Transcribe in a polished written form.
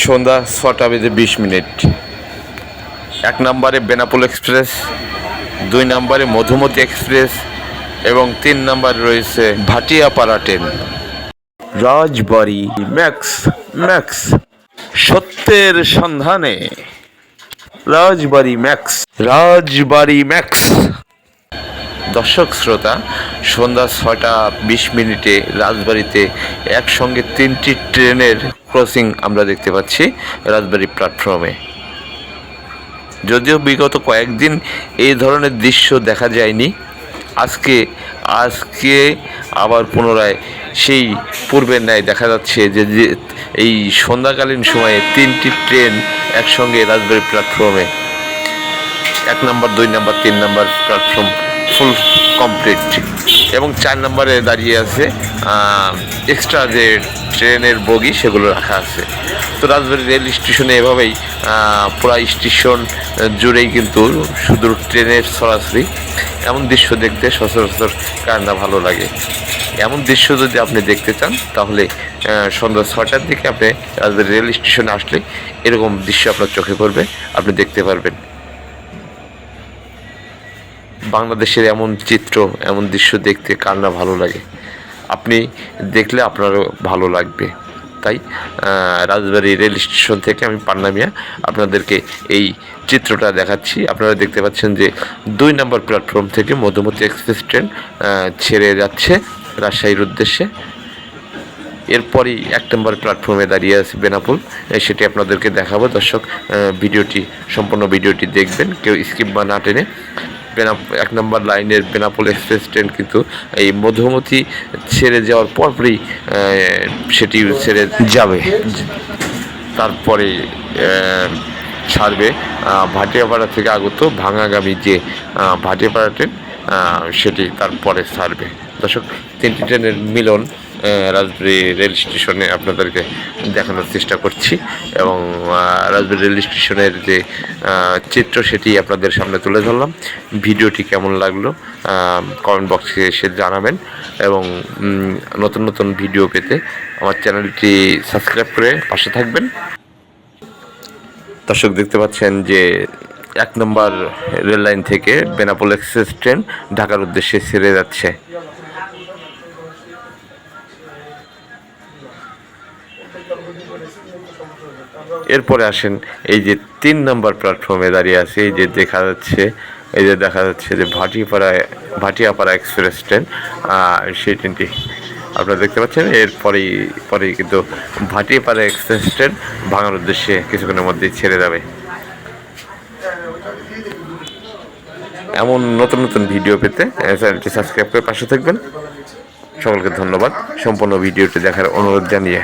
সন্ধ্যা 6:20। এক নম্বরে বেনাপোল এক্সপ্রেস, 2 নম্বরে মধুমতি এক্সপ্রেস এবং 3 নম্বরে রয়েছে ভাটিয়াপাড়া ট্রেন। রাজবাড়ি ম্যাক্স ম্যাক্স, সত্যের সন্ধানে রাজবাড়ি ম্যাক্স, রাজবাড়ি ম্যাক্স। দর্শক শ্রোতা, সন্ধ্যা 6:20 রাজবাড়িতে একসঙ্গে 3টি ট্রেনের ক্রসিং আমরা দেখতে পাচ্ছি রাজবাড়ি প্ল্যাটফর্মে। যদিও বিগত কয়েকদিন এই ধরনের দৃশ্য দেখা যায়নি, আজকে আবার পুনরায় সেই পূর্বের ন্যায় দেখা যাচ্ছে যে এই সন্ধ্যাকালীন সময়ে 3টি ট্রেন একসঙ্গে রাজবাড়ি প্ল্যাটফর্মে 1 নম্বর, 2 নম্বর, 3 নম্বর প্ল্যাটফর্ম ফুল কমপ্লিট এবং 4 নম্বরে দাঁড়িয়ে আছে এক্সট্রা যে ট্রেনের বগি সেগুলো রাখা আছে। তো রাজবাড়ি রেল স্টেশনে এভাবেই পুরা স্টেশন জুড়েই কিন্তু শুধু ট্রেনের সরাসরি। এমন দৃশ্য দেখতে সচরাচর কার না ভালো লাগে। এমন দৃশ্য যদি আপনি দেখতে চান তাহলে সন্ধ্যা 6টার দিকে আপনি রাজবাড়ি রেল স্টেশনে আসলে এরকম দৃশ্য আপনার চোখে পড়বে, আপনি দেখতে পারবেন। বাংলাদেশের এমন চিত্র, এমন দৃশ্য দেখতে কার না ভালো লাগে। আপনি দেখলে আপনারও ভালো লাগবে। তাই রাজবাড়ি রেল স্টেশন থেকে আমি পান্না মিয়া আপনাদেরকে এই চিত্রটা দেখাচ্ছি। আপনারা দেখতে পাচ্ছেন যে 2 নম্বর প্ল্যাটফর্ম থেকে মধুমতি এক্সপ্রেস ট্রেন ছেড়ে যাচ্ছে রাজশাহীর উদ্দেশ্যে। এরপরই 1 নম্বর প্ল্যাটফর্মে দাঁড়িয়ে আছে বেনাপোল, সেটি আপনাদেরকে দেখাবো। দর্শক, সম্পূর্ণ ভিডিওটি দেখবেন, কেউ স্কিপ বা না টেনে। 1 নম্বর লাইনের বেনাপোল এক্সপ্রেস ট্রেন কিন্তু এই মধুমতি ছেড়ে যাওয়ার পরপরই সেটি ছেড়ে যাবে, তারপরে ছাড়বে ভাটিয়াপাড়া থেকে আগত ভাঙাগামী যে ভাটিয়াপাড়া ট্রেন, সেটি তারপরে ছাড়বে। দর্শক, 3টি ট্রেনের মিলন রাজবাড়ি রেল স্টেশনে আপনাদেরকে দেখানোর চেষ্টা করছি এবং রাজবাড়ি রেল স্টেশনের যে চিত্র সেটি আপনাদের সামনে তুলে ধরলাম। ভিডিওটি কেমন লাগলো কমেন্ট বক্সে এসে জানাবেন এবং নতুন নতুন ভিডিও পেতে আমার চ্যানেলটি সাবস্ক্রাইব করে পাশে থাকবেন। দর্শক, দেখতে পাচ্ছেন যে 1 নম্বর রেল লাইন থেকে বেনাপোল এক্সপ্রেস ট্রেন ঢাকার উদ্দেশ্যে ছেড়ে যাচ্ছে। এরপরে আসেন এই যে 3 নম্বর প্ল্যাটফর্মে দাঁড়িয়ে আছে, এই যে দেখা যাচ্ছে যে ভাটিয়াপাড়া এক্সপ্রেস ট্রেন, সেই ট্রেনটি আপনারা দেখতে পাচ্ছেন। পরেই কিন্তু ভাটিয়াপাড়া এক্সপ্রেস ট্রেন ভাঙার উদ্দেশ্যে কিছুক্ষণের মধ্যেই ছেড়ে যাবে। এমন নতুন নতুন ভিডিও পেতে চ্যানেলটি সাবস্ক্রাইব করে পাশে থাকবেন। সকলকে ধন্যবাদ সম্পূর্ণ ভিডিওটি দেখার অনুরোধ জানিয়ে।